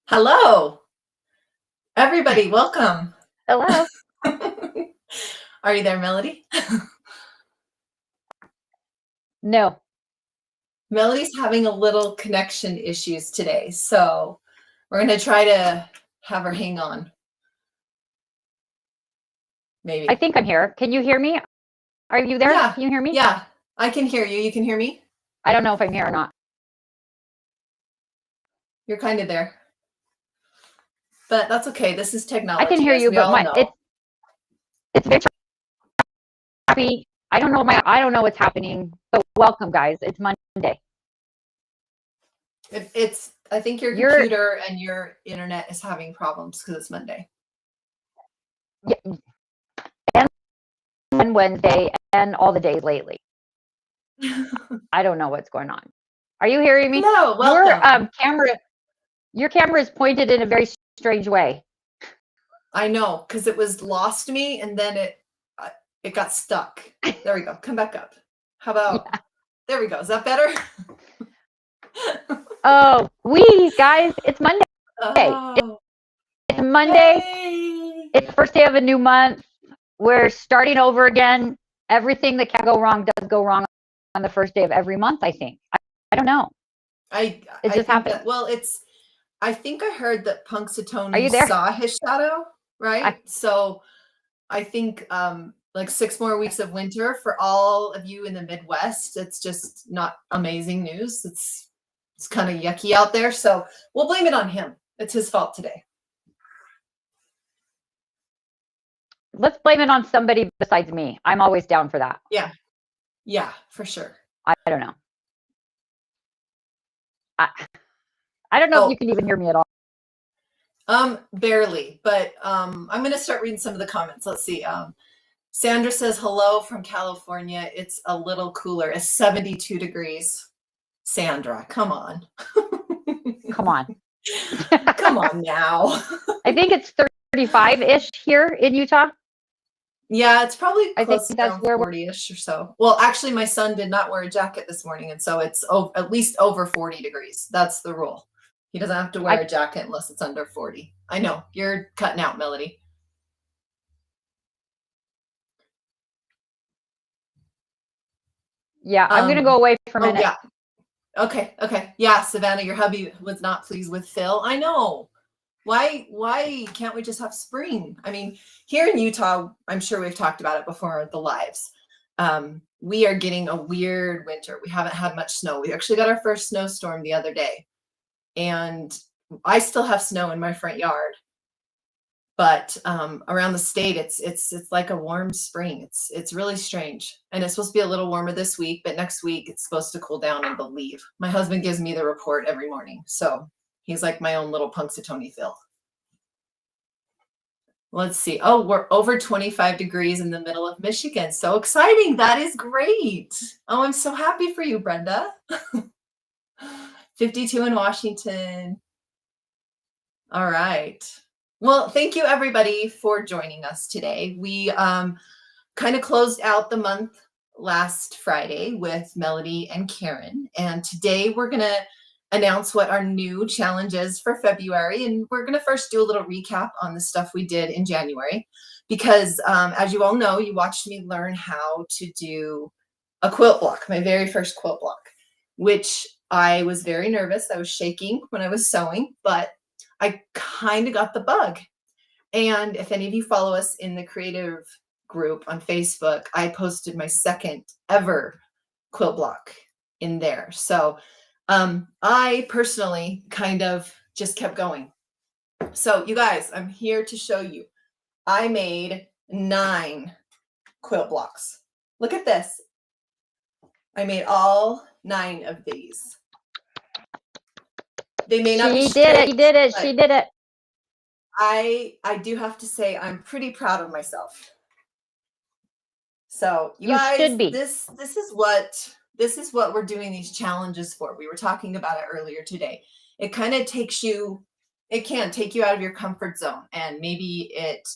Hello, everybody. Welcome. Hello. Are you there, Melody? No, Melody's having a little connection issues today, so we're going to try to have her hang on, I maybe. think I'm here. Can you hear me? Are you there? Yeah, Can you hear me? yeah, I can hear you. You can hear me? I don't know if I'm here or not. You're kind of there, but that's okay. This is I can technology, hear as you, we but all my know. it's very choppy. I don't know what's happening. But welcome, guys. It's Monday. I think your You're computer and your internet is having problems because it's Monday. yeah, and Wednesday and all the days lately. I don't know what's going on. Are you hearing me? Hello, Your welcome. camera is pointed in a very strange way. I know, because it was lost me and then it got stuck. There we go. Come back up. How about Yeah. there we go. Is that better? Oh, guys, it's Monday. Oh, It's Monday. yay. It's the first day of a new month. We're starting over again. Everything that can go wrong does go wrong on the first day of every month, I think. I don't know. I It I just think happens. that I think I heard that Are Punxsutawney you there? saw his shadow, I, right? So I think like 6 more weeks of winter for all of you in the Midwest. It's just not amazing news. It's kind of yucky out there. So we'll blame it on him. It's his fault today. let's blame it on somebody besides me. I'm always down for that. Yeah. Yeah, for sure. I don't know. I, I don't know if you Oh, can even hear me at all. barely, but I'm gonna start reading some of the comments. Let's see. Sandra says hello from California. It's a little cooler. It's 72 degrees. Sandra, come on. Come on. Come on now. I think it's 35-ish here in Utah. Yeah, it's probably I think close that's around where 40-ish or so. Well, actually, my son did not wear a jacket this morning, and so it's at least over 40 degrees. That's the rule. He doesn't have to wear I a jacket unless it's under 40. I know, you're cutting out, Melody. yeah, I'm gonna go away for a Oh minute. yeah. Okay. Yeah, Savannah, your hubby was not pleased with Phil. I know. Why can't we just have spring? I mean, here in Utah, I'm sure we've talked about it before at the lives. We are getting a weird winter. We haven't had much snow. We actually got our first snowstorm the other day, and I still have snow in my front yard. But around the state, it's like a warm spring. It's really strange, and it's supposed to be a little warmer this week, but next week it's supposed to cool down, I believe. My husband gives me the report every morning, so he's like my own little Punxsutawney Phil. Let's see. Oh, we're over 25 degrees in the middle of Michigan. So exciting. That is great. Oh, I'm so happy for you, Brenda. 52 in Washington. All right. Well, thank you everybody for joining us today. We kind of closed out the month last Friday with Melody and Karen, and today we're going to announce what our new challenge is for February. And we're going to first do a little recap on the stuff we did in January, because as you all know, you watched me learn how to do a quilt block, my very first quilt block, which I was very nervous. I was shaking when I was sewing, but I kind of got the bug. And if any of you follow us in the creative group on Facebook, I posted my second ever quilt block in there. So I personally kind of just kept going. So you guys, I'm here to show you. I made 9 quilt blocks. Look at this. I made all 9 of these. They may not be straight. She did it. She did it. I do have to say I'm pretty proud of myself. So you guys, should be. this is what we're doing these challenges for. We were talking about it earlier today. It kind of it can take you out of your comfort zone, and maybe it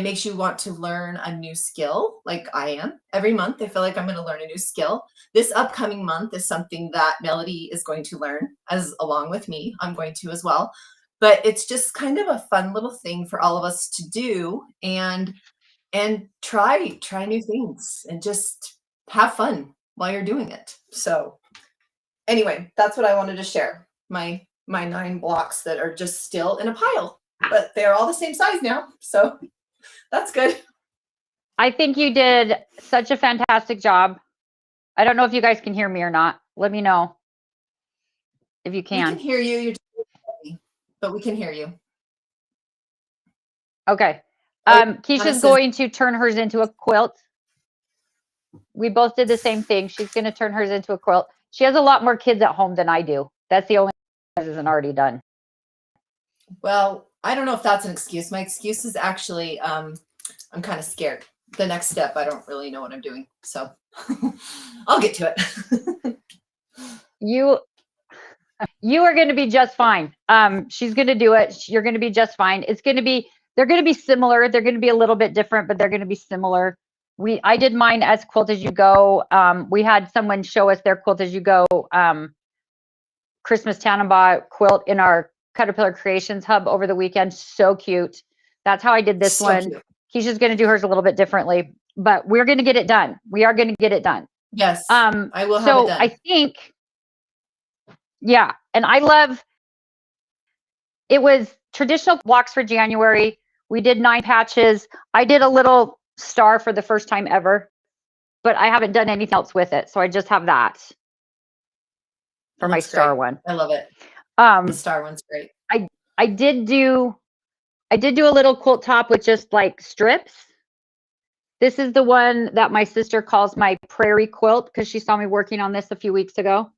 makes you want to learn a new skill, like I am. Every month I feel like I'm going to learn a new skill. This upcoming month is something that Melody is going to learn as along with me. I'm going to as well. but it's just kind of a fun little thing for all of us to do, and try new things and just have fun while you're doing it. So anyway, that's what I wanted to share. My 9 blocks that are just still in a pile, but they're all the same size now. So that's good. I think you did such a fantastic job. I don't know if you guys can hear me or not. Let me know if you We can can. hear you. You're just, but we can hear you. Okay. Keisha's going to turn hers into a quilt. We both did the same thing. She's going to turn hers into a quilt. She has a lot more kids at home than I do. That's the only thing that isn't already done. Well, I don't know if that's an excuse. My excuse is actually I'm kind of scared. The next step, I don't really know what I'm doing. So I'll get to it. You are going to be just fine. She's going to do it. You're going to be just fine. They're going to be similar. They're going to be a little bit different, but they're going to be similar. I did mine as quilt as you go. We had someone show us their quilt as you go Christmas Tannenbaugh quilt in our Caterpillar Creations hub over the weekend. So cute. That's how I did this one. Cute. Keisha's going to do hers a little bit differently, but we're going to get it done. We are going to get it done. Yes. I will have it done. I think, yeah. And I love, it was traditional blocks for January. We did 9 patches. I did a little star for the first time ever, but I haven't done anything else with it. So I just have that for my star one. I love it. The star one's great. I did do a little quilt top with just like strips. This is the one that my sister calls my prairie quilt because she saw me working on this a few weeks ago.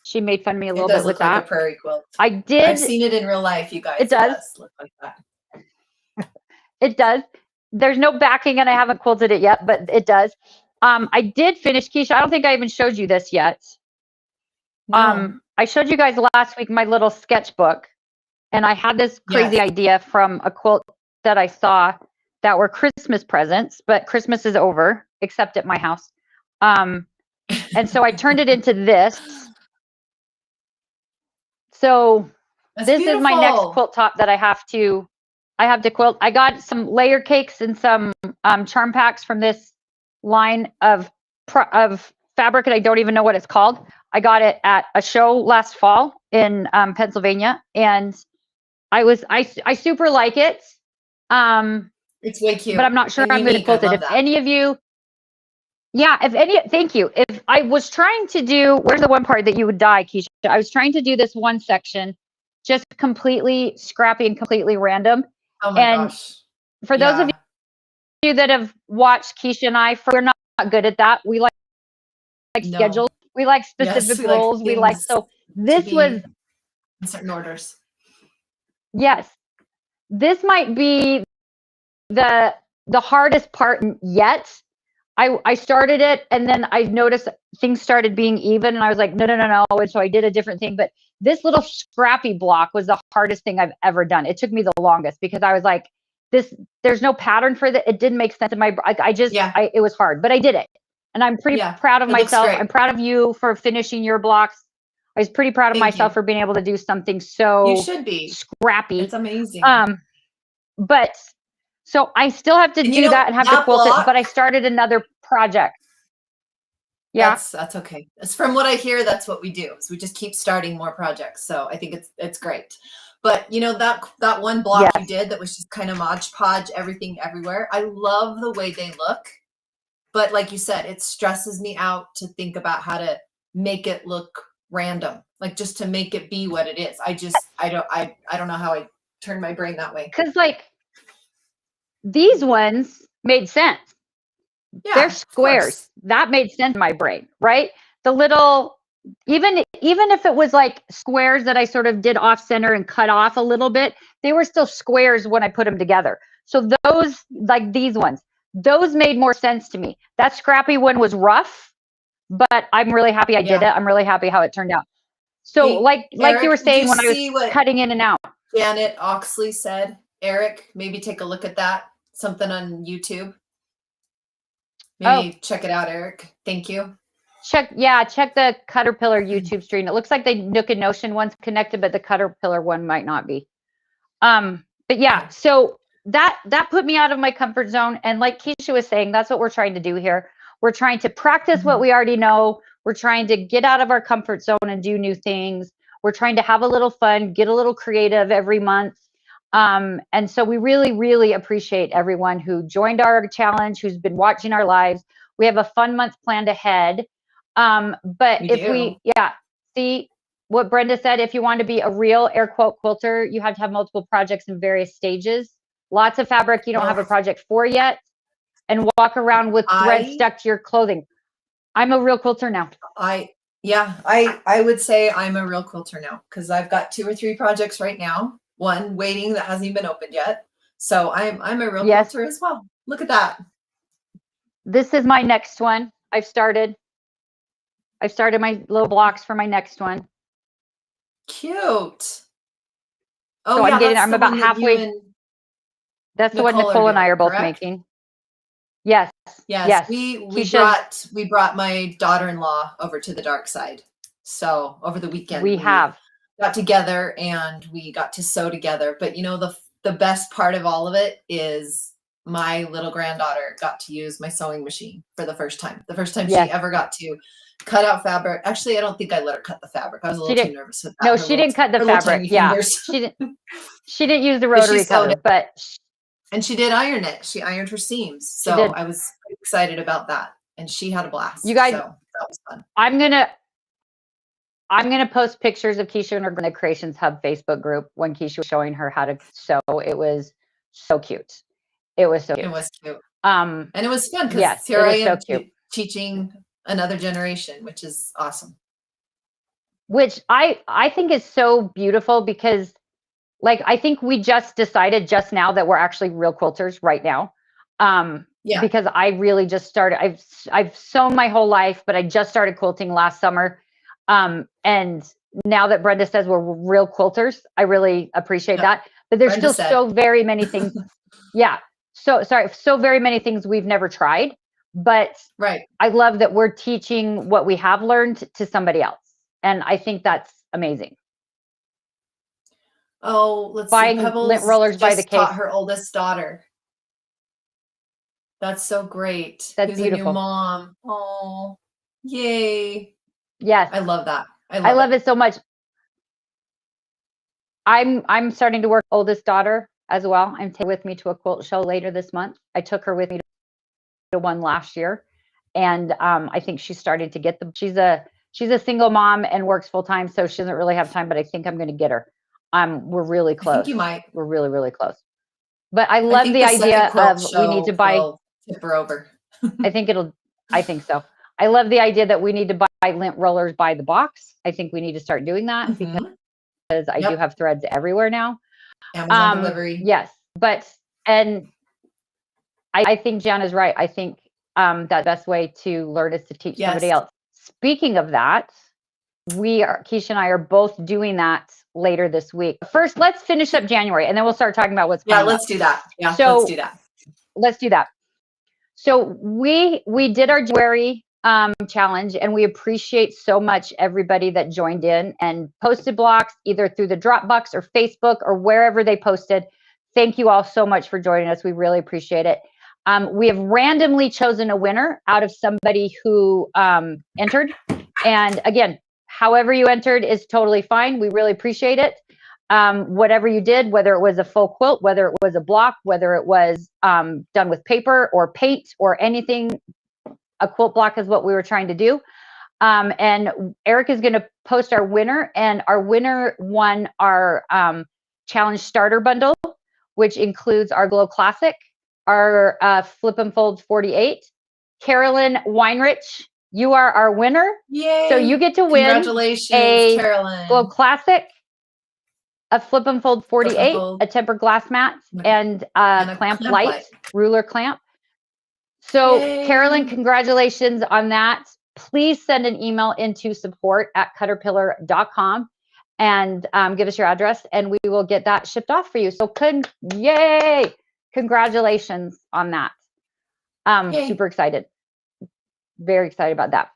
She made fun of me a little bit with that. It does look like a prairie quilt. I've seen it in real life, you guys. It does look like that. It does. There's no backing and I haven't quilted it yet, but it does. I did finish, Keisha. I don't think I even showed you this yet. No. I showed you guys last week my little sketchbook, and I had this crazy idea from a quilt that I saw that were Christmas presents, but Christmas is over, except at my house. And so I turned it into this. So this is my next quilt top that I have to quilt. I got some layer cakes and some charm packs from this line of fabric, and I don't even know what it's called. I got it at a show last fall in Pennsylvania, and I super like it. It's way cute, but I'm not sure I'm going to quilt it. If any of you, thank you. If I was trying to do, where's the one part that you would die, Keisha? I was trying to do this one section, just completely scrappy and completely random. Oh my gosh! For those of you that have watched Keisha and I, we're not good at that. We like schedules. We like specific goals. We like so this was in certain orders. Yes, this might be the hardest part yet. I started it, and then I noticed things started being even, and I was like, no. And so I did a different thing. But this little scrappy block was the hardest thing I've ever done. It took me the longest because I was like, there's no pattern for that. It didn't make sense in my, it was hard, but I did it. And I'm pretty proud of myself. I'm proud of you for finishing your blocks. I was pretty proud of myself for being able to do something so you should be scrappy. It's amazing. But so I still have to do that and have to quilt it, but I started another project. Yeah. That's okay. It's from what I hear, that's what we do. So we just keep starting more projects. So I think it's great. But you know, that one block you did that was just kind of Mod Podge, everything everywhere. I love the way they look. But like you said, it stresses me out to think about how to make it look random, like just to make it be what it is. I don't know how I turn my brain that way. Because like these ones made sense. Yeah, they're squares. That made sense in my brain, right? The little, even if it was like squares that I sort of did off center and cut off a little bit, they were still squares when I put them together. So those, like these ones, those made more sense to me. That scrappy one was rough, but I'm really happy I did it. I'm really happy how it turned out. So like Eric, you were saying when I was cutting in and out. Janet Oxley said, Eric, maybe take a look at that. Something on YouTube. Maybe check it out, Eric. Thank you. Check the Caterpillar YouTube stream. It looks like the Nook and Notion one's connected, but the Caterpillar one might not be. But yeah, so that put me out of my comfort zone. And like Keisha was saying, that's what we're trying to do here. We're trying to practice what we already know. We're trying to get out of our comfort zone and do new things. We're trying to have a little fun, get a little creative every month. And so we really, really appreciate everyone who joined our challenge, who's been watching our lives. We have a fun month planned ahead. But see what Brenda said, if you want to be a real air quote quilter, you have to have multiple projects in various stages. Lots of fabric you don't have a project for yet, and walk around with thread stuck to your clothing. I'm a real quilter now. I would say I'm a real quilter now, because I've got 2 or 3 projects right now. One waiting that hasn't even been opened yet. So I'm a real quilter as well. Look at that. This is my next one. I've started my little blocks for my next one. Cute. Oh, so yeah, I'm about halfway. That's the one Nicole and I are both making. Yes. We brought my daughter-in-law over to the dark side. So over the weekend we got together and we got to sew together. But you know, the best part of all of it is my little granddaughter got to use my sewing machine for the first time. The first time she ever got to cut out fabric. Actually, I don't think I let her cut the fabric. I was a little too nervous with that. No, she didn't cut the fabric. Yeah, she didn't use the rotary cutter, but and she did iron it. She ironed her seams. So I was excited about that. And she had a blast. You guys, so that was fun. I'm gonna post pictures of Keisha in the Creations Hub Facebook group when Keisha was showing her how to sew. It was so cute. It was so cute. It was cute. And it was fun because here I am teaching another generation, which is awesome. Which I think is so beautiful, because like, I think we just decided just now that we're actually real quilters right now. Because I really just started, I've sewn my whole life, but I just started quilting last summer. And now that Brenda says we're real quilters, I really appreciate that. But there's still so very many things. So very many things we've never tried. But I love that we're teaching what we have learned to somebody else. And I think that's amazing. Oh, let's see. Pebbles lint rollers by the case. Taught her oldest daughter. That's so great. That's Who's beautiful. A new mom. Oh, yay. Yes. I love that. I love it so much. I'm starting to work with oldest daughter as well. I'm taking with me to a quilt show later this month. I took her with me to one last year. And I think she's starting to get she's a single mom and works full time, so she doesn't really have time, but I think I'm going to get her. We're really close. I think you might. We're really, really close. But I love the idea of we need to buy. Tip her over. I think so. I love the idea that we need to buy lint rollers by the box. I think we need to start doing that because I do have threads everywhere now. Amazon delivery. Yes, and I think Jan is right. I think that the best way to learn is to teach somebody else. Speaking of that, Keisha and I are both doing that later this week. First, let's finish up January, and then we'll start talking about what's coming up. Let's do that. Yeah, let's do that. Let's do that. So we did our January challenge, and we appreciate so much everybody that joined in and posted blocks either through the Dropbox or Facebook or wherever they posted. Thank you all so much for joining us. We really appreciate it. We have randomly chosen a winner out of somebody who entered. And again, however you entered is totally fine. We really appreciate it. Whatever you did, whether it was a full quilt, whether it was a block, whether it was done with paper or paint or anything, a quilt block is what we were trying to do. And Eric is going to post our winner, and our winner won our challenge starter bundle, which includes our Glow Classic, our Flip and Fold 48. Carolyn Weinrich, you are our winner. Yay. So you get to win Congratulations, Carolyn. Glow Classic, a Flip and Fold 48, a tempered glass mat, and a clamp light, ruler clamp. So Carolyn, congratulations on that. Please send an email into support@cutterpillar.com and give us your address, and we will get that shipped off for you. So yay! Congratulations on that. Super excited. Very excited about that.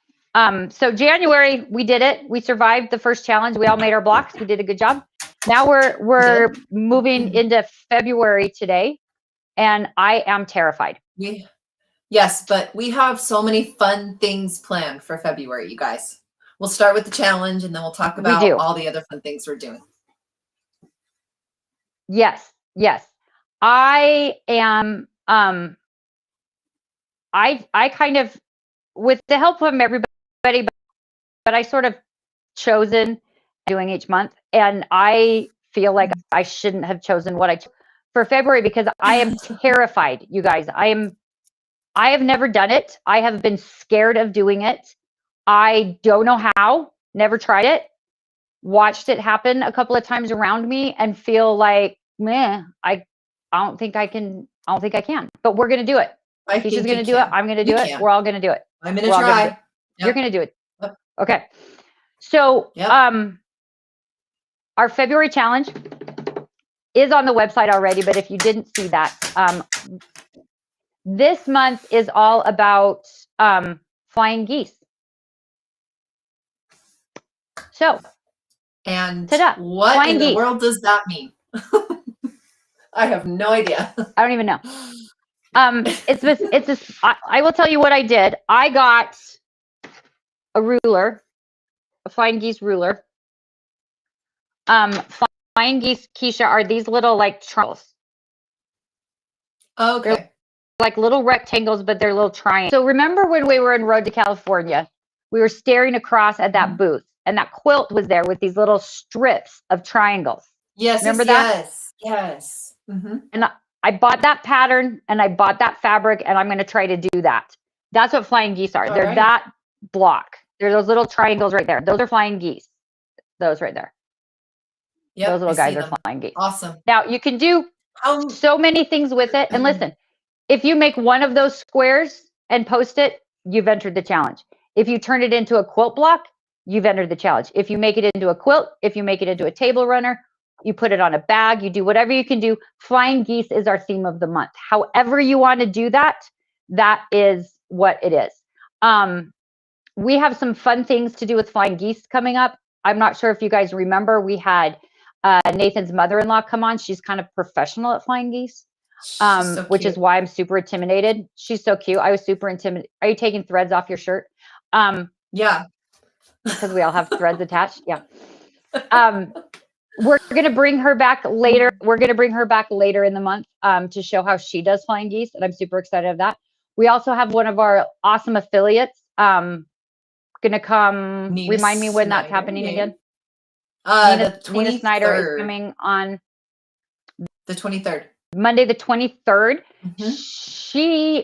So January, we did it. We survived the first challenge. We all made our blocks. We did a good job. Now we're Did? moving into February today, and I am terrified. Yes, but we have so many fun things planned for February, you guys. We'll start with the challenge and then we'll talk We about do. all the other fun things we're doing. Yes, yes. I am I kind of, with the help from everybody, but I sort of chosen doing each month, and I feel like I shouldn't have chosen what I chose for February because I am terrified, you guys. I have never done it. I have been scared of doing it. I don't know how, never tried it. Watched it happen a couple of times around me and feel like, meh, I don't think I can. I don't think I can. But we're gonna do it. I Keisha's think gonna you do it. can. I'm gonna We do it. can. We're all gonna do it. I'm gonna We're all gonna do try. it. You're Yep. gonna do it. Yep. Okay. So Yep. our February challenge is on the website already, but if you didn't see that, this month is all about flying geese. So, And ta-da, what flying in the geese. world does that mean? I have no idea. I don't even know. I will tell you what I did. I got a ruler, a flying geese ruler. Flying geese, Keisha, are these little like triangles. Okay. They're like little rectangles, but they're little triangles. So remember when we were en road to California, we were staring across at that booth, and that quilt was there with these little strips of triangles. Yes. Remember that? Yes. Yes. Mm-hmm. And I bought that pattern and I bought that fabric, and I'm going to try to do that. That's what flying geese are. They're that block. They're those little triangles right there. Those are flying geese. Those right there. Yep, those little guys are flying geese. Awesome. Now you can do so many things with it. And listen, if you make one of those squares and post it, you've entered the challenge. If you turn it into a quilt block, you've entered the challenge. If you make it into a quilt, if you make it into a table runner, you put it on a bag, you do whatever you can do. Flying geese is our theme of the month. However you want to do that, that is what it is. We have some fun things to do with flying geese coming up. I'm not sure if you guys remember, we had Nathan's mother-in-law come on. She's kind of professional at flying geese, so which is why I'm super intimidated. She's so cute. I was super intimidated. Are you taking threads off your shirt? Yeah. Because we all have threads attached. Yeah. We're going to bring her back later. We're going to bring her back later in the month to show how she does flying geese. And I'm super excited of that. We also have one of our awesome affiliates going to come. Remind me when that's happening again. Nina Snyder is coming on the 23rd. Monday the 23rd.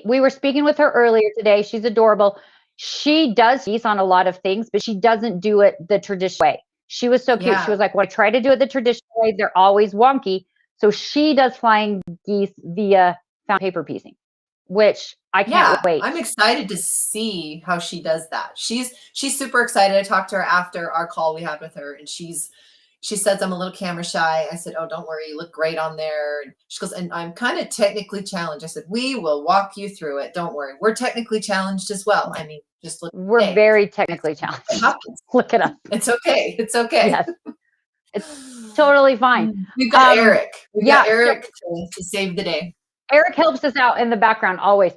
We were speaking with her earlier today. She's adorable. She does geese on a lot of things, but she doesn't do it the traditional way. She was so cute. She was like, well, I try to do it the traditional way. They're always wonky. So she does flying geese via found paper piecing, which I can't wait. I'm excited to see how she does that. She's super excited. I talked to her after our call we had with her, and she says, I'm a little camera shy. I said, oh, don't worry. You look great on there. And she goes, and I'm kind of technically challenged. I said, we will walk you through it. Don't worry. We're technically challenged as well. I mean, just look. We're very technically challenged. It happens. Look at us. It's okay. It's okay. Yes. It's totally fine. We've got Eric. We've got Eric to save the day. Eric helps us out in the background always.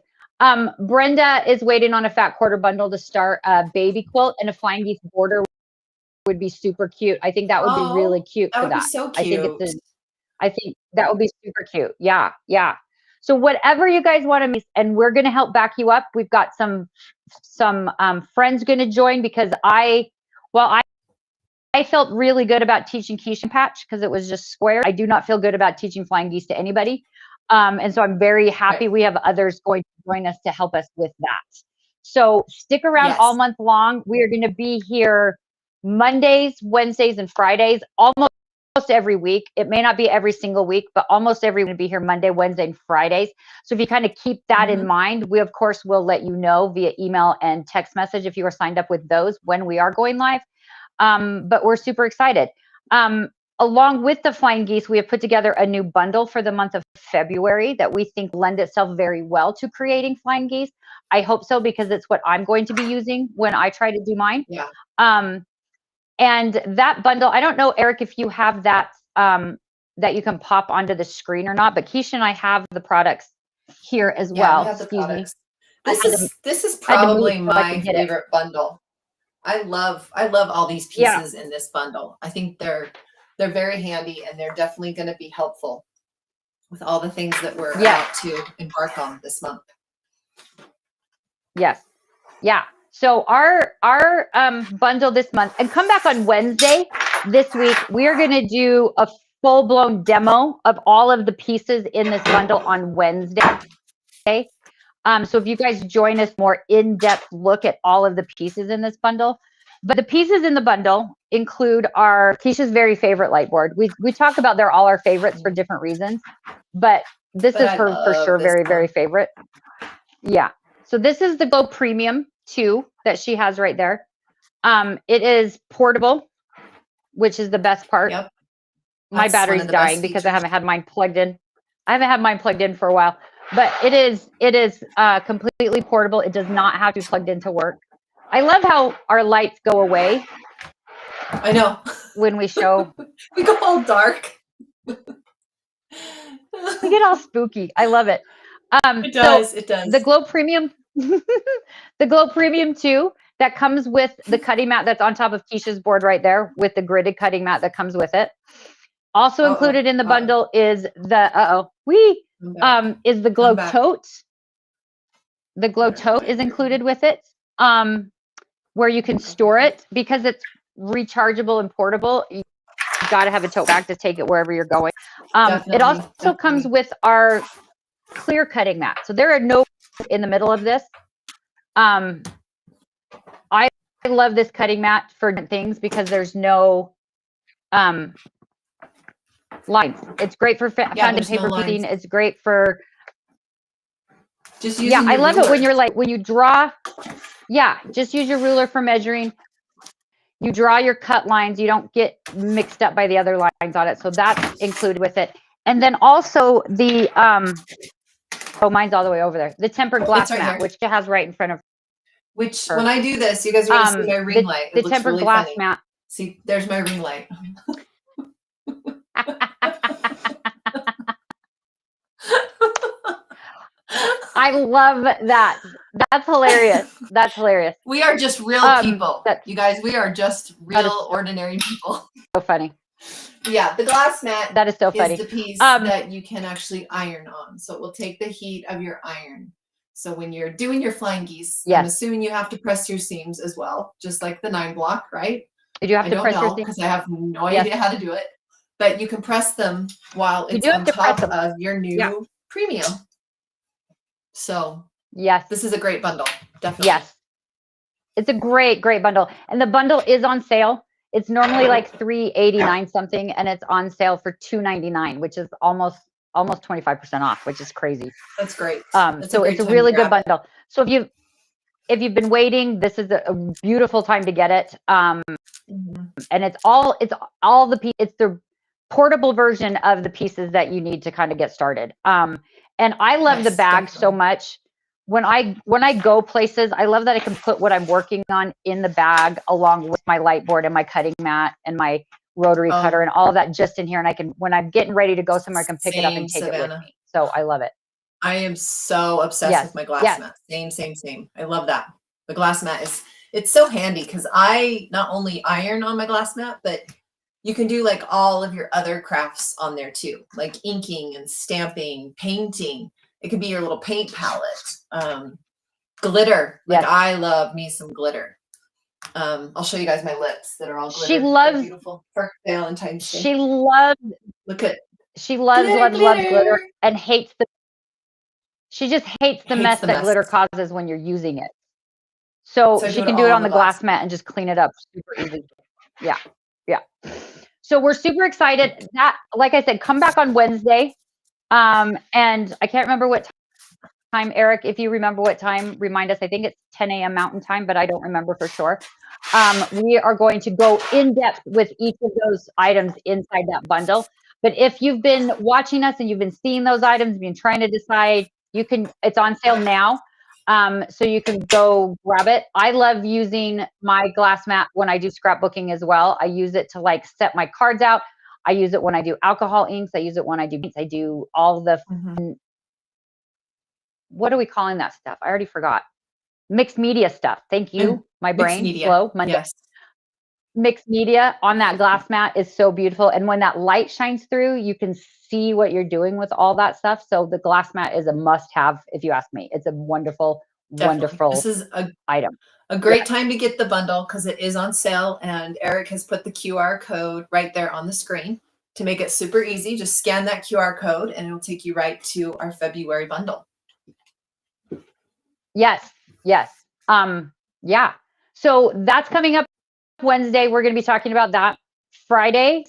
Brenda is waiting on a fat quarter bundle to start a baby quilt, and a flying geese border would be super cute. I think that would be really cute for that. That would be so cute. I think that would be super cute. Yeah, yeah. So whatever you guys want to make, and we're going to help back you up. We've got some friends going to join because I felt really good about teaching Keisha patch because it was just square. I do not feel good about teaching flying geese to anybody. And so I'm very happy we have others going to join us to help us with that. So stick around all month long. We are going to be here Mondays, Wednesdays, and Fridays, almost every week. It may not be every single week, but almost every week will be here Monday, Wednesday, and Fridays. So if you kind of keep that in mind, we of course will let you know via email and text message if you are signed up with those when we are going live. But we're super excited. Along with the flying geese, we have put together a new bundle for the month of February that we think lend itself very well to creating flying geese. I hope so, because it's what I'm going to be using when I try to do mine. Yeah. And that bundle, I don't know, Eric, if you have that that you can pop onto the screen or not, but Keisha and I have the products here as Yeah, well. we have the Excuse me. products. This is I had to move probably so I my could get it. favorite bundle. I love all these Yeah. pieces in this bundle. I think they're very handy, and they're definitely going to be helpful with all the things that we're about to embark on this month. Yes. Yeah. So our bundle this month, and come back on Wednesday this week, we are going to do a full-blown demo of all of the pieces in this bundle on Wednesday. So if you guys join us, more in-depth look at all of the pieces in this bundle. But the pieces in the bundle include our Keisha's very favorite light board. We talk about they're all our favorites for different reasons, but this is her for sure very favorite. Yeah. So this is the Glow Premium 2 that she has right there. It is portable, which is the best part. Yep. My battery's dying because I haven't had mine plugged in. I haven't had mine plugged in for a while, but it is completely portable. It does not have to be plugged in to work. I love how our lights go away. I know. When we show. We go all dark. We get all spooky. I love it. It does. So it does. The Glow Premium, the Glow Premium 2 that comes with the cutting mat that's on top of Keisha's board right there with the gridded cutting mat that comes with it. Also included in the bundle is the is the Glow Tote. The Glow Tote is included with it, where you can store it because it's rechargeable and portable. You got to have a tote bag to take it wherever you're going. It also comes with our clear cutting mat. So there are no in the middle of this. I love this cutting mat for things because there's no lines. It's great for fountain paper piecing. It's great for just using I love it when you're like when you draw. Yeah, just use your ruler for measuring. You draw your cut lines. You don't get mixed up by the other lines on it. So that's included with it. And then also the mine's all the way over there. The tempered glass mat, which she has right in front of her. Which when I do this, you guys are going to see my ring light. The tempered glass mat. See, there's my ring light. I love that. That's hilarious. That's hilarious. We are just real people. You guys, we are just real ordinary people. So funny. Yeah, the glass mat that is so funny. Is the piece that you can actually iron on. So it will take the heat of your iron. So when you're doing your flying geese, I'm assuming you have to press your seams as well, just like the 9 block, right? Did you have to press your seams? Because I have no idea how to do it. But you can press them while it's on top of your new premium. So this is a great bundle, definitely. Yes, it's a great bundle, and the bundle is on sale. It's normally like $389 something, and it's on sale for $299, which is almost 25% off, which is crazy. That's great. So it's a really good bundle. So if you've been waiting, this is a beautiful time to get it. And it's the portable version of the pieces that you need to kind of get started. And I love the bag so much. When I go places, I love that I can put what I'm working on in the bag along with my light board and my cutting mat and my rotary cutter and all of that just in here. And I can, when I'm getting ready to go somewhere, I can pick it up and take it with me. So I love it. I am so obsessed with my glass mat. Same. I love that. The glass mat it's so handy because I not only iron on my glass mat, but you can do like all of your other crafts on there too, like inking and stamping, painting. It could be your little paint palette, glitter. Like I love me some glitter. I'll show you guys my lips that are all glitter. She loves They're beautiful for Valentine's Day. She loves glitter and hates she just hates the mess that glitter causes when you're using it. So she can do it on the glass mat and just clean it up super easy. Yeah. So we're super excited. That, like I said, come back on Wednesday. And I can't remember what time, Eric, if you remember what time, remind us. I think it's 10 a.m. Mountain Time, but I don't remember for sure. We are going to go in depth with each of those items inside that bundle. But if you've been watching us and you've been seeing those items, been trying to decide, it's on sale now. So you can go grab it. I love using my glass mat when I do scrapbooking as well. I use it to like set my cards out. I use it when I do alcohol inks. I use it when I do paints. I do all the, what are we calling that stuff? I already forgot. Mixed media stuff. Thank you. And My mixed brain, media. slow Monday. Yes. Mixed media on that glass mat is so beautiful. And when that light shines through, you can see what you're doing with all that stuff. So the glass mat is a must have, if you ask me. It's a wonderful, wonderful This is item. A great time to get the bundle because it is on sale, and Eric has put the QR code right there on the screen to make it super easy. Just scan that QR code and it'll take you right to our February bundle. Yes. Yeah. So that's coming up Wednesday. We're going to be talking about that. Friday.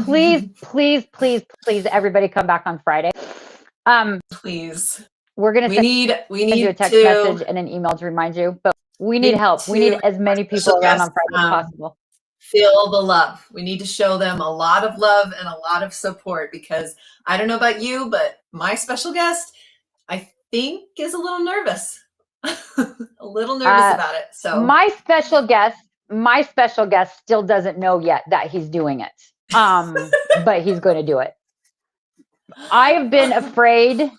please, everybody come back on Friday. Please. We're going to send you a text message and an email to remind you, but we need help. We need as many people around on Friday as possible. Feel the love. We need to show them a lot of love and a lot of support, because I don't know about you, but my special guest, I think, is a little nervous. A little nervous about it. So my special guest still doesn't know yet that he's doing it. But he's going to do it. I have been afraid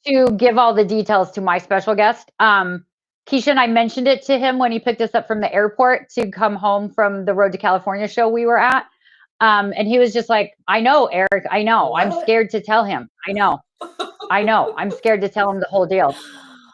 to give all the details to my special guest. Keisha and I mentioned it to him when he picked us up from the airport to come home from the Road to California show we were at. And he was just like, I know, Eric, I know. What? I'm scared to tell him. I know. I'm scared to tell him the whole deal.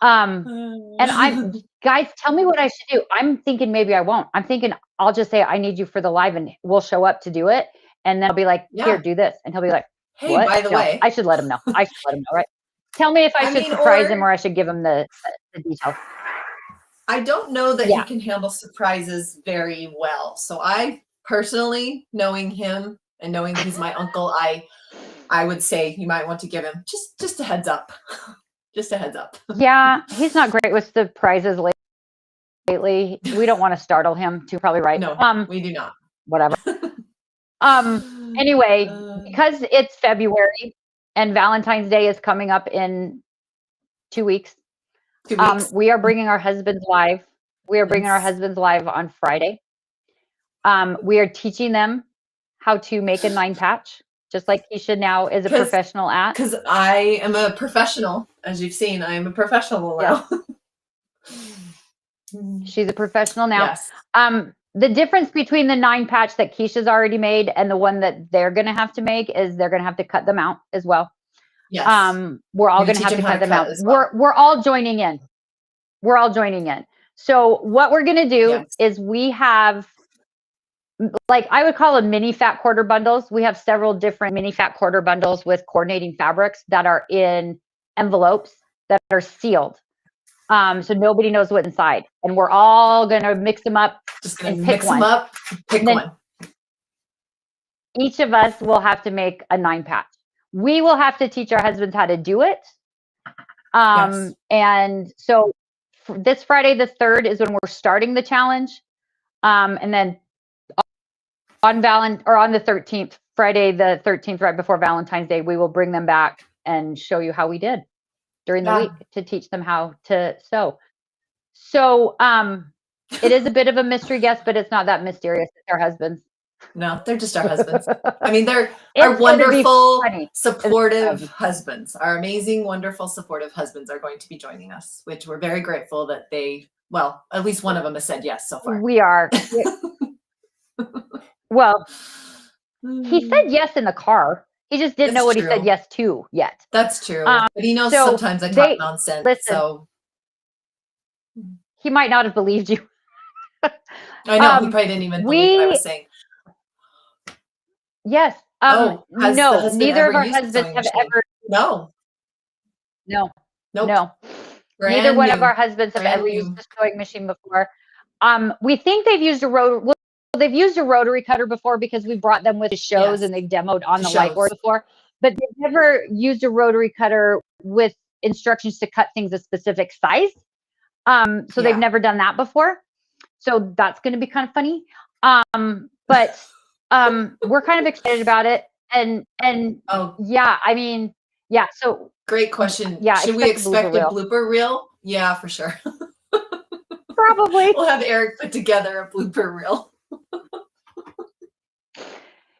And guys, tell me what I should do. I'm thinking maybe I won't. I'm thinking I'll just say I need you for the live and we'll show up to do it. And then I'll be like, here, do this. And he'll be like, hey, what? By the way, I should let him know. Right? Tell me if I should surprise him or I should give him the details. I don't know that he can handle surprises very well. So I personally, knowing him and knowing that he's my uncle, I would say you might want to give him just a heads up. Just a heads up. Yeah, he's not great with surprises lately. We don't want to startle him too, probably right. No, we do not. Whatever. Anyway, because it's February and Valentine's Day is coming up in 2 weeks. 2 weeks. We are bringing our husbands live. We are bringing our husbands live on Friday. We are teaching them how to make a 9 patch, just like Keisha now is a professional at. Because I am a professional, as you've seen. I am a professional now. She's a professional now. Yes. The difference between the 9 patch that Keisha's already made and the one that they're going to have to make is they're going to have to cut them out as well. Yes. We're all going to have to cut them out. We're all joining in. We're all joining in. So what we're going to do is we have, like, I would call them mini fat quarter bundles. We have several different mini fat quarter bundles with coordinating fabrics that are in envelopes that are sealed. So nobody knows what's inside, and we're all going to mix them up. Just going to mix them up, pick one. Each of us will have to make a 9 patch. We will have to teach our husbands how to do it. And so this Friday, the 3rd, is when we're starting the challenge. And then on the 13th, Friday, the 13th, right before Valentine's Day, we will bring them back and show you how we did during the week to teach them how to sew. So it is a bit of a mystery guest, but it's not that mysterious. It's our husbands. No, they're just our husbands. I mean, they're our wonderful, supportive husbands. Our amazing, wonderful, supportive husbands are going to be joining us, which we're very grateful that at least one of them has said yes so far. We are. Well, he said yes in the car. He just didn't know what he said yes to yet. That's true. But he knows sometimes I talk nonsense. Listen, so he might not have believed you. I know. He probably didn't even believe what I was saying. Yes. No, neither of our husbands have ever. No. Nope. Neither one of our husbands have ever used a sewing machine before. We think they've used they've used a rotary cutter before because we brought them with the shows and they've demoed on the whiteboard before, but they've never used a rotary cutter with instructions to cut things a specific size. So they've never done that before. So that's going to be kind of funny. But we're kind of excited about it. So great question. Should we expect a blooper reel? Yeah, for sure. Probably. We'll have Eric put together a blooper reel.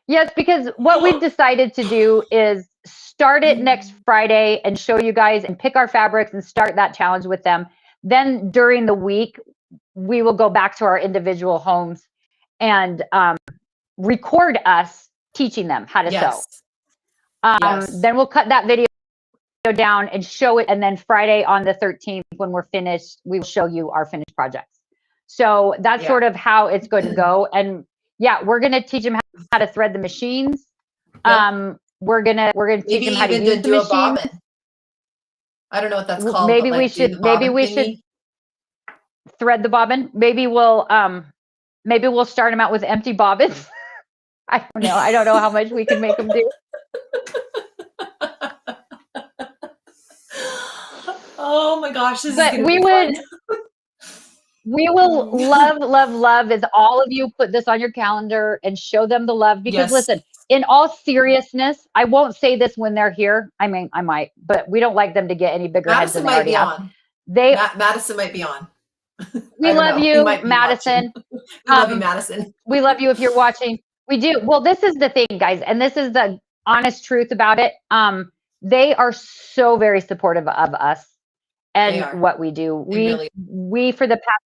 Yes, because what we've decided to do is start it next Friday and show you guys and pick our fabrics and start that challenge with them. Then during the week, we will go back to our individual homes and record us teaching them how to sew. Then we'll cut that video down and show it. And then Friday on the 13th, when we're finished, we will show you our finished projects. So that's sort of how it's going to go. And yeah, we're going to teach them how to thread the machines. We're gonna teach them how to use the machine. I don't know what that's called. Maybe we should thread the bobbin. Maybe we'll start them out with empty bobbins. I don't know. I don't know how much we can make them do. Oh my gosh, this is gonna be fun. We will love is all of you put this on your calendar and show them the love, because listen, in all seriousness, I won't say this when they're here. I mean, I might, but we don't like them to get any bigger heads than they already have. Madison might be on. We love you, Madison. We love you, Madison. We love you if you're watching. We do. Well, this is the thing, guys, and this is the honest truth about it. They are so very supportive of us and what we do. We for the past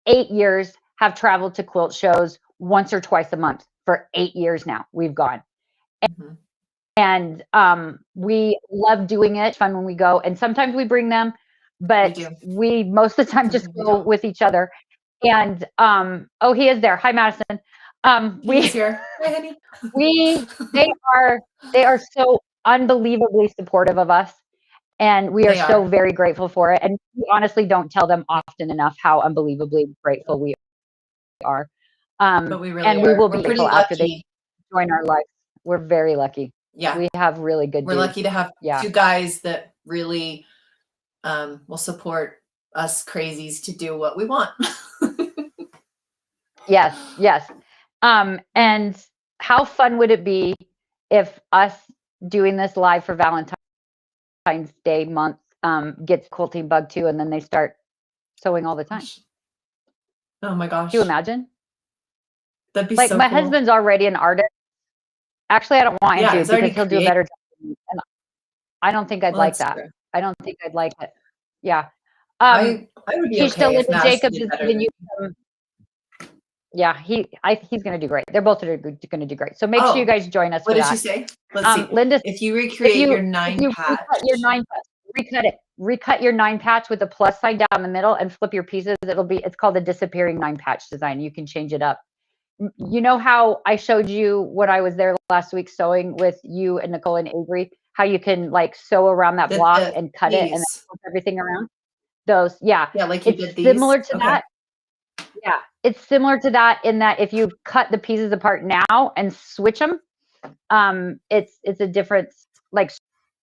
8 years have traveled to quilt shows once or twice a month for 8 years now. We've gone. And we love doing it. It's fun when we go. And sometimes we bring them, but we most of the time just go with each other. And oh, he is there. Hi, Madison. He's here. Hi, honey. They are so unbelievably supportive of us. And we are so very grateful for it. And we honestly don't tell them often enough how unbelievably grateful we are. But we really we will be grateful after they join our lives. We're very lucky. Yeah. We have really good We're lucky to have two guys that really will support us crazies to do what we want. Yes. And how fun would it be if us doing this live for Valentine's Day month gets quilting bug too, and then they start sewing all the time? Oh my gosh. Do you imagine? That'd be like so my cool. husband's already an artist. Actually, I don't want him to, because he'll do a better job. And I don't think I'd like that. True. I don't think I'd like it. Yeah. I would be okay if Madison Jacobs did is better giving you he's going to do great. They're both going to do great. So make sure you guys join us. What for did that. you say? Let's see. Linda, if you recreate your 9 patch, recut your 9 patch with a plus sign down the middle and flip your pieces. It's called the disappearing 9 patch design. You can change it up. You know how I showed you when I was there last week sewing with you and Nicole and Avery, how you can like sew around that block and cut it and then flip everything around? Those, like you did these. Similar to that. Yeah, it's similar to that in that if you cut the pieces apart now and switch them, it's a difference, like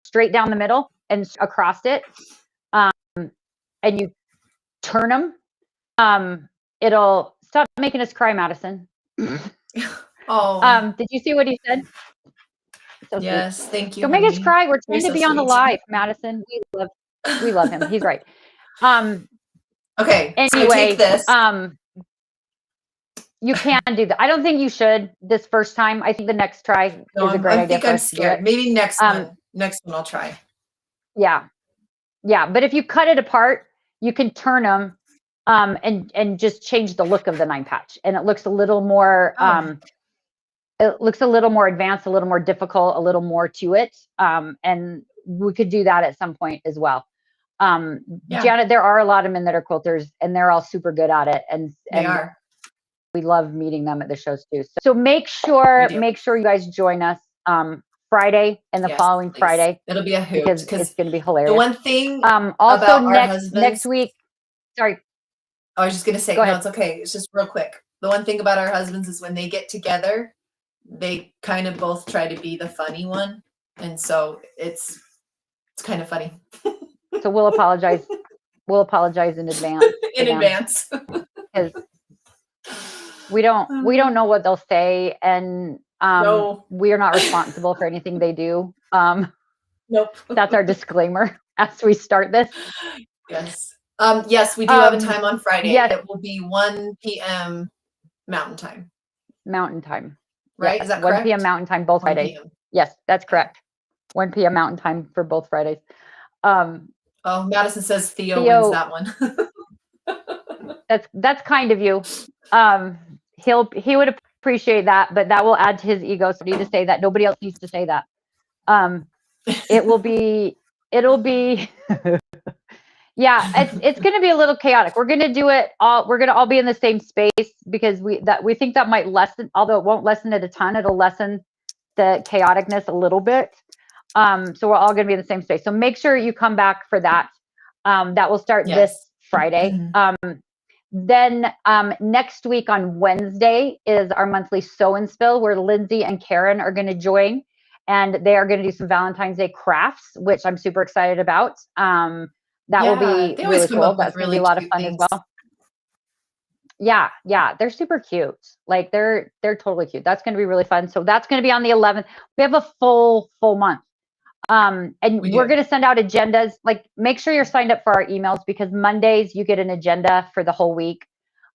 straight down the middle and across it, and you turn them. It'll stop making us cry, Madison. Did you see what he said? So yes, sweet. thank you. Don't make us cry. We're trying to be on the live, Madison. We love him. He's great. Okay. Anyway, so take this. You can do that. I don't think you should this first time. I think the next try is a great idea. I think I'm scared. Maybe next one. Next one I'll try. Yeah. But if you cut it apart, you can turn them and just change the look of the 9 patch, and it looks a little more advanced, a little more difficult, a little more to it. And we could do that at some point as well. Janet, there are a lot of men that are quilters, and they're all super good at it. And we love meeting them at the shows too. So make sure you guys join us Friday and the following Friday. It'll be a hoot because it's going to be hilarious. The one thing also about next week. Sorry. I was just going to say, no, it's okay. It's just real quick. The one thing about our husbands is when they get together, they kind of both try to be the funny one. And so it's kind of funny. So we'll apologize. We'll apologize in advance. In advance. Because we don't know what they'll say, and we are not responsible for anything they do. Nope. That's our disclaimer as we start this. Yes. Yes, we do have a time on Friday. Yes. It will be 1 p.m. Mountain Time. Mountain Time. Right? Yes, Is that 1 correct? p.m. Mountain Time, both 1 Fridays. p.m. Yes, that's correct. 1 p.m. Mountain Time for both Fridays. Oh, Madison says Theo wins that one. That's kind of you. He would appreciate that, but that will add to his ego. So I need to say that. Nobody else needs to say that. It'll be yeah, it's going to be a little chaotic. We're going to do it all. We're going to all be in the same space because we think that might lessen, although it won't lessen it a ton. It'll lessen the chaoticness a little bit. So we're all going to be in the same space. So make sure you come back for that. That will start this Friday. Then next week on Wednesday is our monthly Sew and Spill, where Lindsay and Karen are going to join, and they are going to do some Valentine's Day crafts, which I'm super excited about. That will be really cool. That's going to be a lot of fun as well. Yeah, they're super cute. Like they're totally cute. That's going to be really fun. So that's going to be on the 11th. We have a full month. And we're going to send out agendas. Like, make sure you're signed up for our emails, because Mondays you get an agenda for the whole week.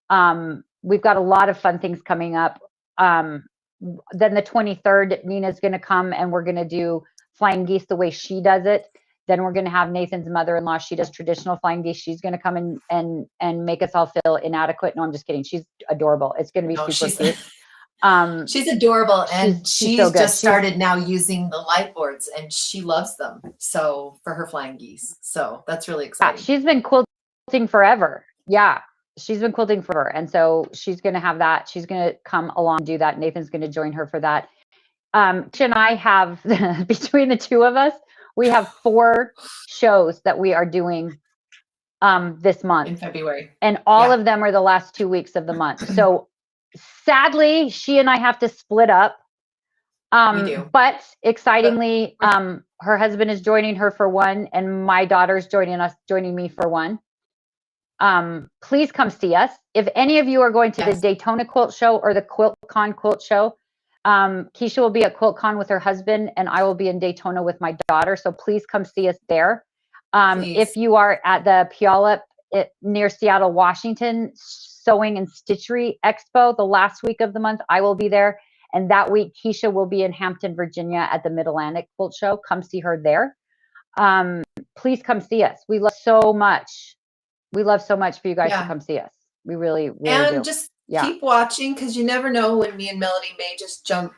We've got a lot of fun things coming up. Then the 23rd, Nina's going to come and we're going to do Flying Geese the way she does it. Then we're going to have Nathan's mother-in-law. She does traditional Flying Geese. She's going to come and make us all feel inadequate. No, I'm just kidding. She's adorable. It's going to be super cute. She's adorable, and she's so just started now using the light boards, and she loves them. So for her Flying Geese, so that's really exciting. Yeah, she's been quilting forever. Yeah, she's been quilting forever, and so she's going to have that. She's going to come along and do that. Nathan's going to join her for that. She and I have between the two of us, we have 4 shows that we are doing this month in February, and all of them are the last 2 weeks of the month. So sadly, she and I have to split up. We do. But excitingly, her husband is joining her for one, and my daughter's joining me for one. Please come see us. If any of you are going to the Daytona Quilt Show or the QuiltCon Quilt Show, Keisha will be at QuiltCon with her husband, and I will be in Daytona with my daughter. So please come see us there. If you are at the Puyallup near Seattle, Washington, Sewing and Stitchery Expo, the last week of the month, I will be there. And that week, Keisha will be in Hampton, Virginia at the Mid-Atlantic Quilt Show. Come see her there. Please come see us. We love so much. We love so much for you guys to come see us. We really do. And just keep watching, because you never know when me and Melody may just jump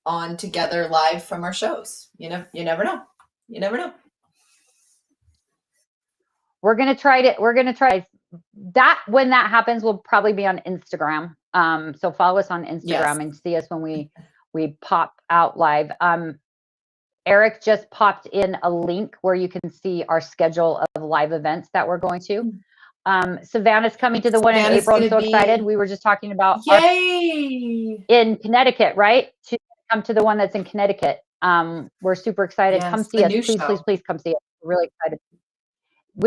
on together live from our shows. You never know. You never know. We're gonna try that. When that happens, we'll probably be on Instagram. So follow us on Instagram and see us when we pop out live. Eric just popped in a link where you can see our schedule of live events that we're going to. Savannah's coming to the one in April. I'm so excited. We were just talking about in Connecticut, right? To come to the one that's in Connecticut. We're super excited. Come see us. Please come see us. We're really excited.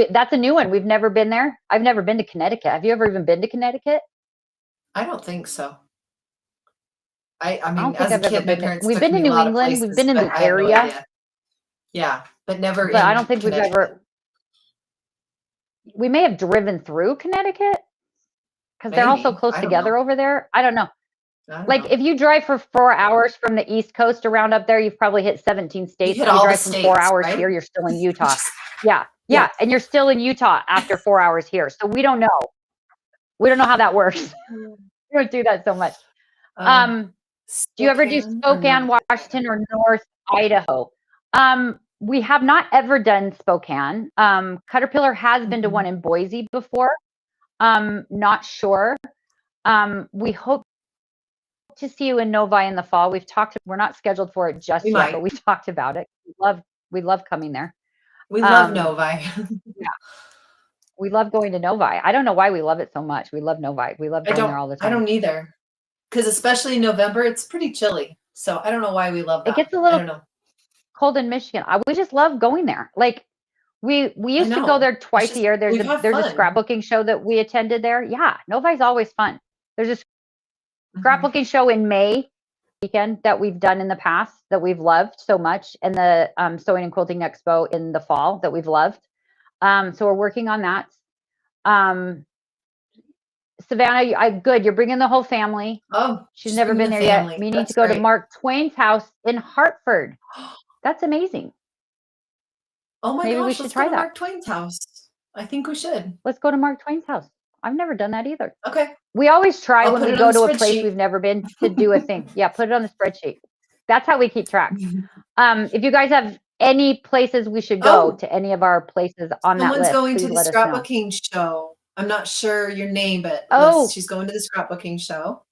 That's a new one. We've never been there. I've never been to Connecticut. Have you ever even been to Connecticut? I don't think so. I mean, don't think as I've a kid, ever my been parents we've took been to me a New lot of England. places, We've been in but the I have no area. idea. Yeah, but never. But I don't think we've ever. We may have driven through Connecticut because they're all so close together over there. I don't know. Like if you drive for 4 hours from the East Coast around up there, you've probably hit 17 states. If you drive from 4 hours here, you're still in Utah. Yeah. And you're still in Utah after 4 hours here. So we don't know. We don't know how that works. We don't do that so much. Do you ever do Spokane, Washington, or North Idaho? We have not ever done Spokane. Caterpillar has been to one in Boise before. Not sure. We hope to see you in Novi in the fall. We're not scheduled for it just yet, but we've talked about it. We love coming there. We love Novi. Yeah. We love going to Novi. I don't know why we love it so much. We love Novi. We love going there all the time. I don't either. Because especially in November, it's pretty chilly. So I don't know why we love that. It gets a little cold in Michigan. We just love going there. Like we used to go there twice a year. There's a scrapbooking show that we attended there. Yeah, Novi's always fun. There's a scrapbooking show in May weekend that we've done in the past that we've loved so much, and the Sewing and Quilting Expo in the fall that we've loved. So we're working on that. Savannah, good. You're bringing the whole family. Oh, She's just never bringing been the there yet. family. Meaning to That's go to great. Mark Twain's house in Hartford. That's amazing. Oh my Maybe we gosh, should let's try go to that. Mark Twain's house. I think we should. Let's go to Mark Twain's house. I've never done that either. Okay. We always try I'll when put we it go on the to a place spreadsheet. we've never been to do a thing. Yeah, put it on the spreadsheet. That's how we keep track. If you guys have any places we should go Oh, to any of our places on that someone's list, going to please the let us know. scrapbooking show. I'm not sure your name, but Oh, she's going to the scrapbooking show.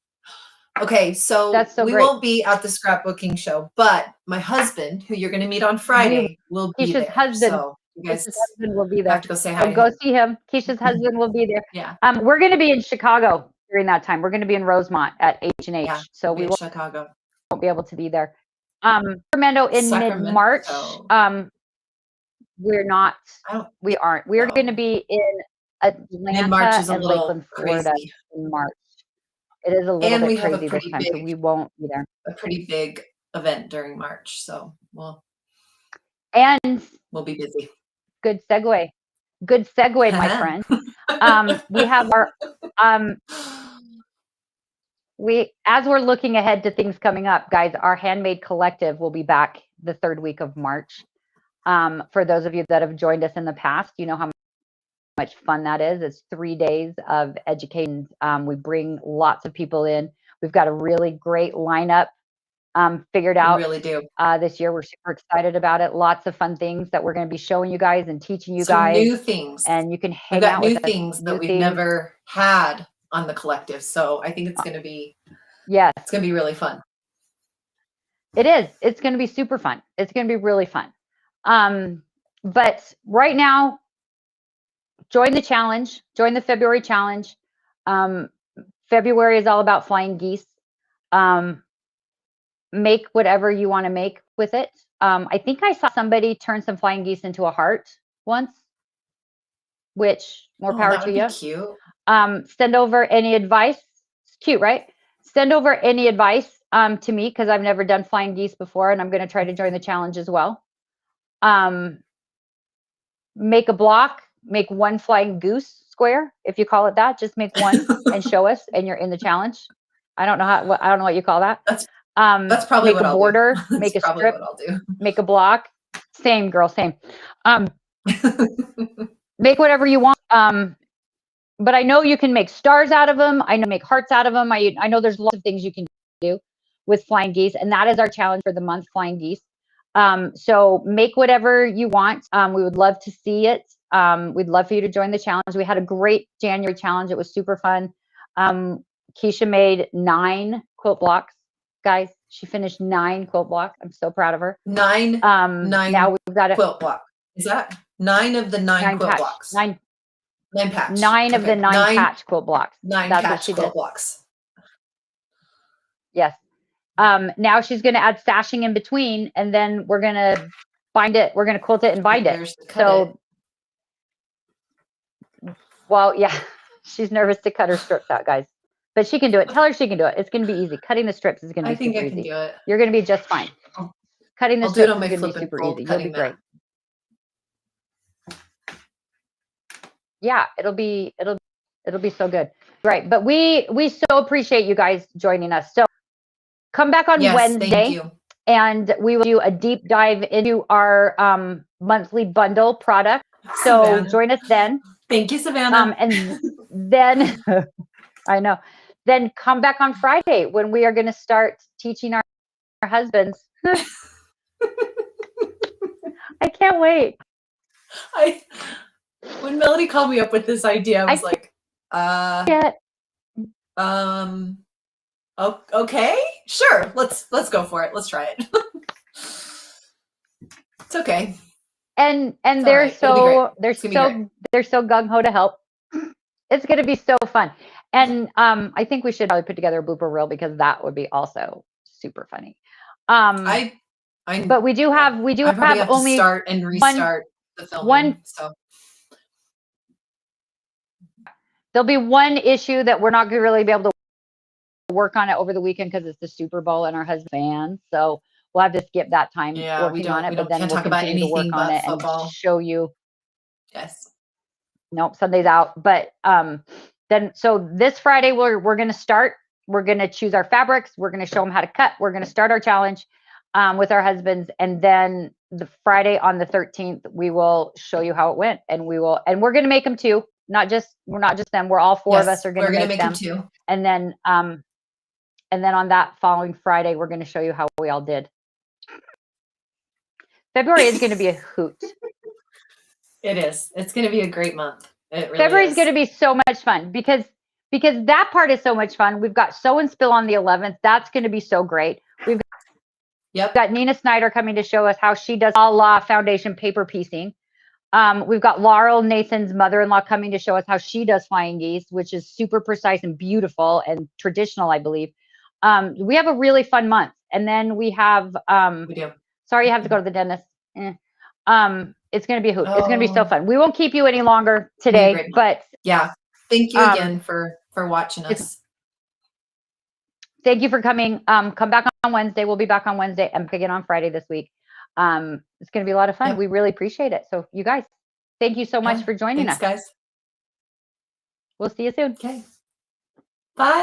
Okay, so that's so we great. won't be at the scrapbooking show, but my husband, who you're going to meet on Friday, will be Keisha's there. husband. So you guys Keisha's husband will be there. have to go say hi So to go him. see him. Keisha's husband will be there. Yeah. We're going to be in Chicago during that time. We're going to be in Rosemont at H&H. Yeah, So we'll be we in won't Chicago. be able to be there. Sacramento in mid-March. We're not. We aren't. We're going to be in Atlanta Mid-March is a and little Lakeland, Florida crazy. in March. It is a little And we bit have a crazy this pretty time, so big, we won't be there. a pretty big event during March, so And we'll be busy. good segue. Good segue, my friend. We have our as we're looking ahead to things coming up, guys, our Handmade Collective will be back the third week of March. For those of you that have joined us in the past, you know how much fun that is. It's 3 days of education. We bring lots of people in. We've got a really great lineup figured out. We really do. This year. We're super excited about it. Lots of fun things that we're going to be showing you guys and teaching you Some guys. new things. And you can hang We've got out new with things us. that we've never had on the collective. So I think it's going to be, it's going to be really fun. It is. It's going to be super fun. It's going to be really fun. But right now, join the challenge. Join the February challenge. February is all about flying geese. Make whatever you want to make with it. I think I saw somebody turn some flying geese into a heart once, which more power to you. Cute. Send over any advice. It's cute, right? Send over any advice to me because I've never done flying geese before, and I'm going to try to join the challenge as well. Make a block. Make one flying goose square, if you call it that. Just make one and show us, and you're in the challenge. I don't know I don't know what you call that. That's probably make what a I'll border, do. make a probably strip, what I'll do. Make a block. Same, girl, same. Make whatever you want. But I know you can make stars out of them. I know make hearts out of them. I know there's lots of things you can do with flying geese, and that is our challenge for the month, flying geese. So make whatever you want. We would love to see it. We'd love for you to join the challenge. We had a great January challenge. It was super fun. Keisha made 9 quilt blocks. Guys, she finished 9 quilt blocks. I'm so proud of her. 9. Now we've got a quilt block. Is that 9 of the 9 quilt patch, blocks? 9 patch. 9 of the 9 patch quilt blocks. 9 That's patch what she quilt did. blocks. Yes. Now she's going to add stashing in between, and then we're going to bind it. We're going to quilt it and bind it. So, well, yeah, she's nervous to cut her strips out, guys. But she can do it. Tell her she can do it. It's going to be easy. Cutting the strips is going to be super easy. I think I can do it. You're going to be just fine. Cutting the strips is going to be super easy. You'll be great. Yeah, it'll be so good. Right. But we so appreciate you guys joining us. So come back on Wednesday. Thank you. And we will do a deep dive into our monthly bundle product. So Savannah, join us then. Thank you, Savannah. And then I know. Then come back on Friday when we are going to start teaching our husbands. I can't wait. When Melody called me up with this idea, I was like, okay, sure. Let's go for it. Let's try it. It's okay. And they're so gung ho to help. It's going to be so fun. And I think we should probably put together a blooper reel because that would be also super funny. But we do have only to start and restart the filming. So there'll be one issue that we're not going to really be able to work on it over the weekend because it's the Super Bowl and our husband's fan. So we'll have to skip that time working on it. But then we'll continue to work on it and show you. Yes. nope, Sunday's out. But then so this Friday we're going to start. We're going to choose our fabrics. We're going to show them how to cut. We're going to start our challenge with our husbands, and then the Friday on the 13th we will show you how it went, and we're going to make them too. We're not just them. We're all four of us are going to make them too. And then on that following Friday we're going to show you how we all did. February is going to be a hoot. It is. It's going to be a great month. It really February is is going to be so much fun because that part is so much fun. We've got Sew and Spill on the 11th. That's going to be so great. We've got Nina Snyder coming to show us how she does a la foundation paper piecing. We've got Laurel, Nathan's mother-in-law, coming to show us how she does Flying Geese, which is super precise and beautiful and traditional, I believe. We have a really fun month. And then we have, we do. Sorry, you have to go to the dentist. It's going to be a hoot. It's going to be so fun. We won't keep you any longer today, but yeah. Thank you again for watching us. Thank you for coming. Come back on Wednesday. We'll be back on Wednesday and again on Friday this week. It's going to be a lot of fun. Yep. We really appreciate it. So you guys, thank you so much for joining us. Thanks, guys. We'll see you soon. Okay. Bye.